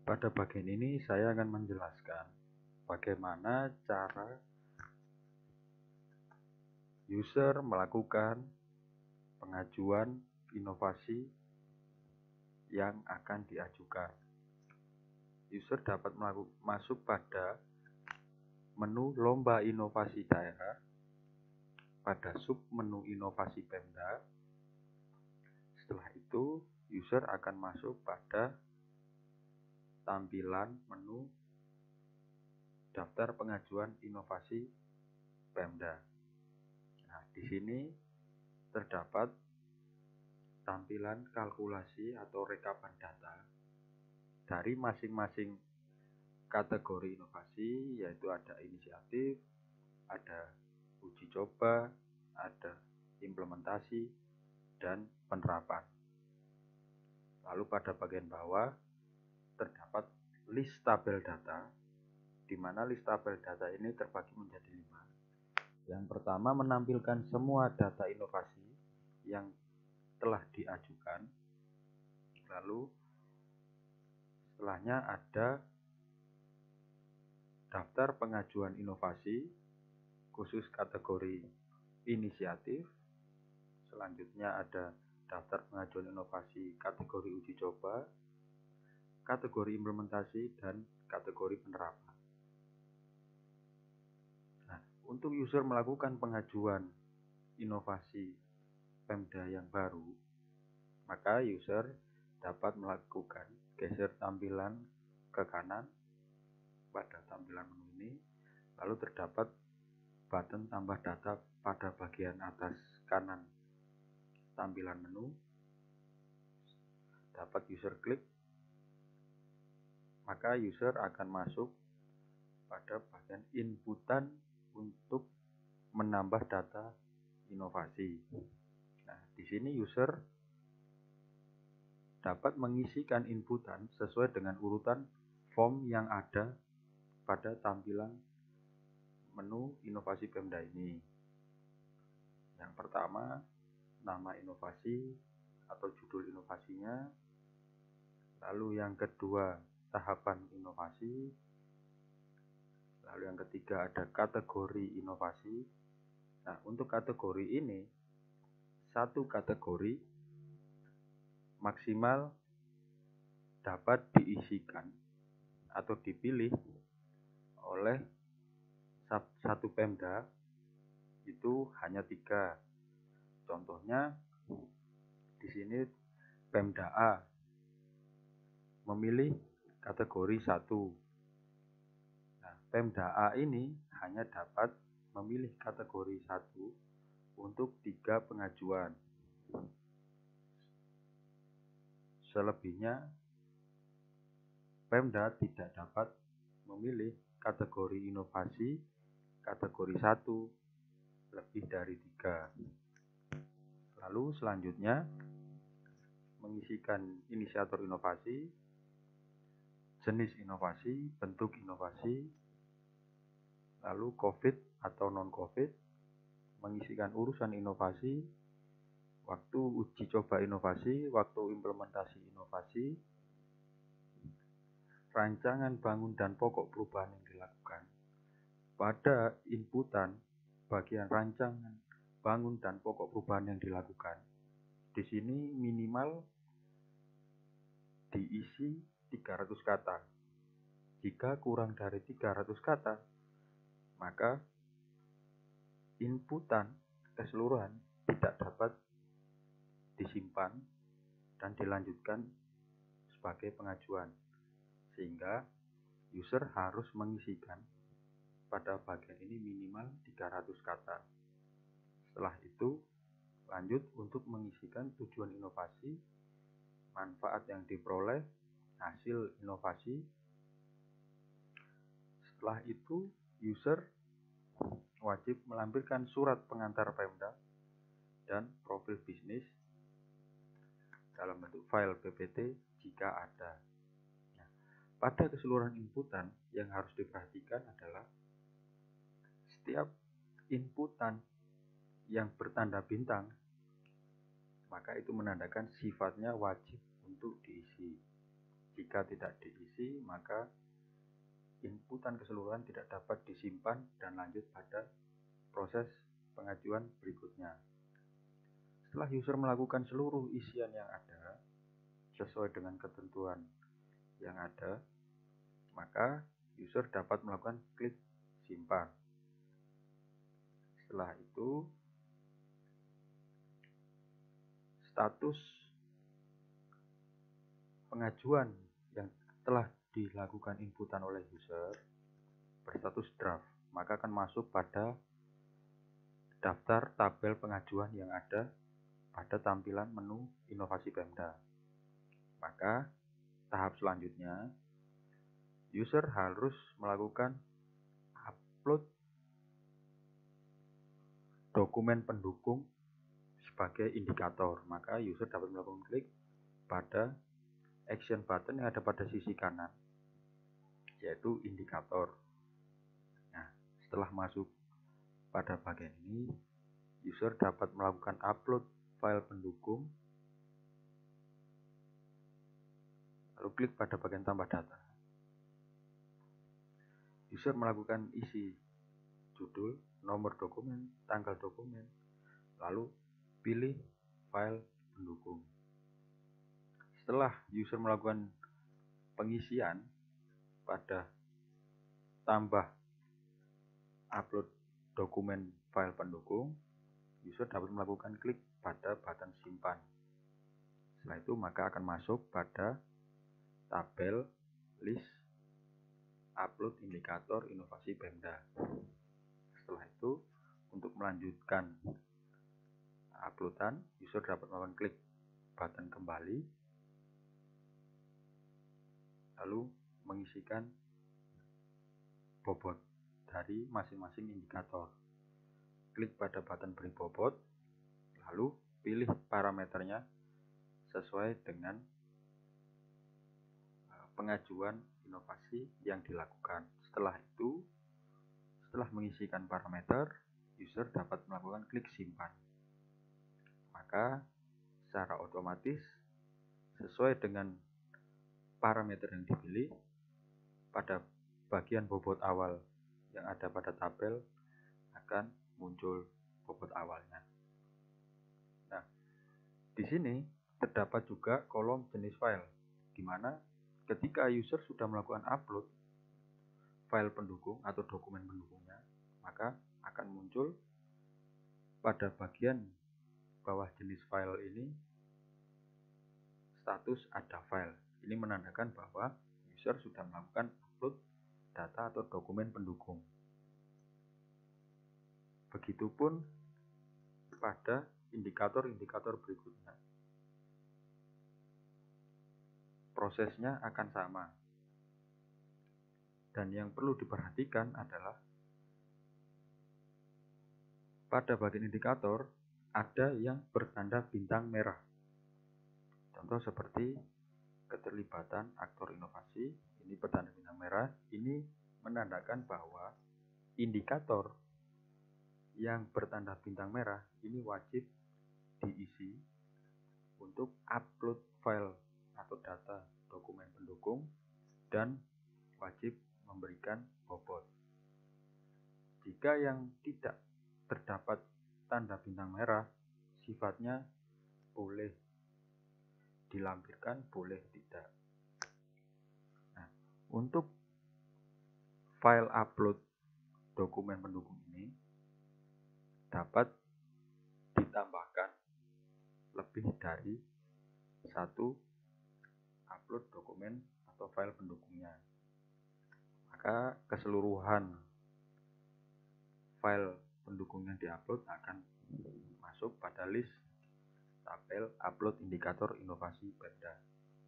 Pada bagian ini saya akan menjelaskan bagaimana cara user melakukan pengajuan inovasi yang akan diajukan. User dapat masuk pada menu lomba inovasi daerah, pada sub menu inovasi Pemda. Setelah itu, user akan masuk pada tampilan menu daftar pengajuan inovasi Pemda. Nah, di sini terdapat tampilan kalkulasi atau rekapan data dari masing-masing kategori inovasi, yaitu ada inisiatif, ada uji coba, ada implementasi, dan penerapan. Lalu pada bagian bawah terdapat list tabel data, di mana list tabel data ini terbagi menjadi 5. Yang pertama menampilkan semua data inovasi yang telah diajukan. Lalu setelahnya ada daftar pengajuan inovasi khusus kategori inisiatif. Selanjutnya ada daftar pengajuan inovasi kategori uji coba, kategori implementasi, dan kategori penerapan. Nah, untuk user melakukan pengajuan inovasi Pemda yang baru, maka user dapat melakukan geser tampilan ke kanan pada tampilan menu ini, lalu terdapat button tambah data pada bagian atas kanan tampilan menu. Dapat user klik, maka user akan masuk pada bagian inputan untuk menambah data inovasi. Nah, di sini user dapat mengisikan inputan sesuai dengan urutan form yang ada pada tampilan menu inovasi Pemda ini. Yang pertama, nama inovasi atau judul inovasinya. Lalu yang kedua, tahapan inovasi. Lalu yang ketiga ada kategori inovasi. Nah, untuk kategori ini, satu kategori maksimal dapat diisikan atau dipilih oleh satu Pemda itu hanya 3. Contohnya di sini Pemda A memilih kategori 1. Nah, Pemda A ini hanya dapat memilih kategori 1 untuk 3 pengajuan. Selebihnya Pemda tidak dapat memilih kategori inovasi kategori 1 lebih dari 3. Lalu selanjutnya mengisikan inisiator inovasi, jenis inovasi, bentuk inovasi, lalu COVID atau non-COVID, mengisikan urusan inovasi, waktu uji coba inovasi, waktu implementasi inovasi, rancangan bangun dan pokok perubahan yang dilakukan. Pada inputan bagian rancangan bangun dan pokok perubahan yang dilakukan, di sini minimal diisi 300 kata. Jika kurang dari 300 kata, maka inputan keseluruhan tidak dapat disimpan dan dilanjutkan sebagai pengajuan, sehingga user harus mengisikan pada bagian ini minimal 300 kata. Setelah itu lanjut untuk mengisikan tujuan inovasi, manfaat yang diperoleh, hasil inovasi. Setelah itu user wajib melampirkan surat pengantar Pemda dan profil bisnis dalam bentuk file PPT jika ada. Nah, pada keseluruhan inputan yang harus diperhatikan adalah setiap inputan yang bertanda bintang, maka itu menandakan sifatnya wajib untuk diisi. Jika tidak diisi, maka inputan keseluruhan tidak dapat disimpan dan lanjut pada proses pengajuan berikutnya. Setelah user melakukan seluruh isian yang ada sesuai dengan ketentuan yang ada, maka user dapat melakukan klik simpan. Setelah itu, status pengajuan yang telah dilakukan inputan oleh user berstatus draft, maka akan masuk pada daftar tabel pengajuan yang ada pada tampilan menu inovasi Pemda. Maka tahap selanjutnya, user harus melakukan upload dokumen pendukung sebagai indikator. Maka user dapat melakukan klik pada action button yang ada pada sisi kanan, yaitu indikator. Nah, setelah masuk pada bagian ini, user dapat melakukan upload file pendukung, lalu klik pada bagian tambah data. User melakukan isi judul, nomor dokumen, tanggal dokumen, lalu pilih file pendukung. Setelah user melakukan pengisian pada tambah upload dokumen file pendukung, user dapat melakukan klik pada button simpan. Setelah itu maka akan masuk pada tabel list upload indikator inovasi Pemda. Setelah itu, untuk melanjutkan uploadan, user dapat melakukan klik button kembali, lalu mengisikan bobot dari masing-masing indikator. Klik pada button beri bobot, lalu pilih parameternya sesuai dengan pengajuan inovasi yang dilakukan. Setelah itu, setelah mengisikan parameter, user dapat melakukan klik simpan. Maka secara otomatis sesuai dengan parameter yang dipilih, pada bagian bobot awal yang ada pada tabel akan muncul bobot awalnya. Nah, di sini terdapat juga kolom jenis file, di mana ketika user sudah melakukan upload file pendukung atau dokumen pendukungnya, maka akan muncul pada bagian bawah jenis file ini status ada file. Ini menandakan bahwa user sudah melakukan upload data atau dokumen pendukung. Begitupun pada indikator-indikator berikutnya. Prosesnya akan sama. Dan yang perlu diperhatikan adalah pada bagian indikator ada yang bertanda bintang merah. Contoh seperti keterlibatan aktor inovasi, ini bertanda bintang merah. Ini menandakan bahwa indikator yang bertanda bintang merah ini wajib diisi untuk upload file atau data dokumen pendukung dan wajib memberikan bobot. Jika yang tidak terdapat tanda bintang merah, sifatnya boleh dilampirkan, boleh tidak. Nah, untuk file upload dokumen pendukung ini dapat ditambahkan lebih dari satu upload dokumen atau file pendukungnya. Maka keseluruhan file pendukung yang diupload akan masuk pada list tabel upload indikator inovasi Pemda.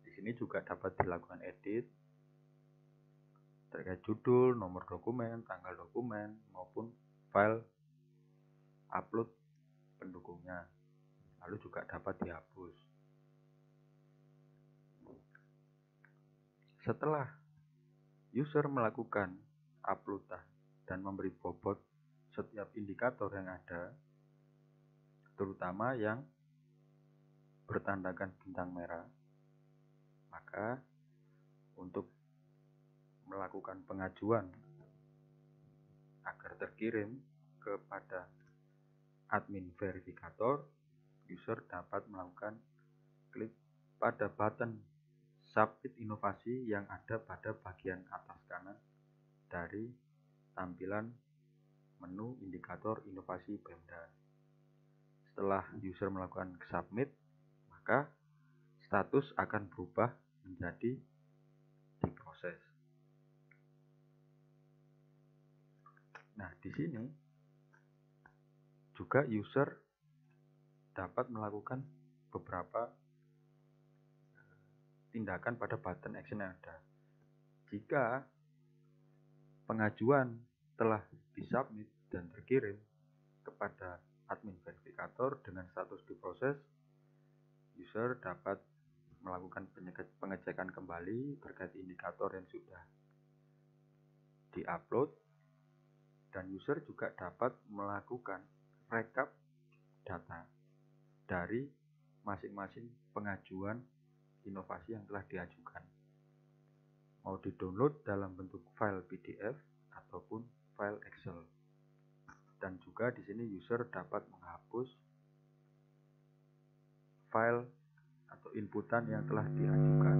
Di sini juga dapat dilakukan edit terkait judul, nomor dokumen, tanggal dokumen, maupun file upload pendukungnya. Lalu juga dapat dihapus. Setelah user melakukan uploadan dan memberi bobot setiap indikator yang ada, terutama yang bertandakan bintang merah, maka untuk melakukan pengajuan agar terkirim kepada admin verifikator, user dapat melakukan klik pada button Submit Inovasi yang ada pada bagian atas kanan dari tampilan menu indikator inovasi Pemda. Setelah user melakukan submit, maka status akan berubah menjadi diproses. Nah, di sini juga user dapat melakukan beberapa tindakan pada button action yang ada. Jika pengajuan telah disubmit dan terkirim kepada admin verifikator dengan status diproses, user dapat melakukan pengecekan kembali terkait indikator yang sudah diupload, dan user juga dapat melakukan rekap data dari masing-masing pengajuan inovasi yang telah diajukan, mau di-download dalam bentuk file PDF ataupun file Excel. Dan juga di sini user dapat menghapus file atau inputan yang telah diajukan.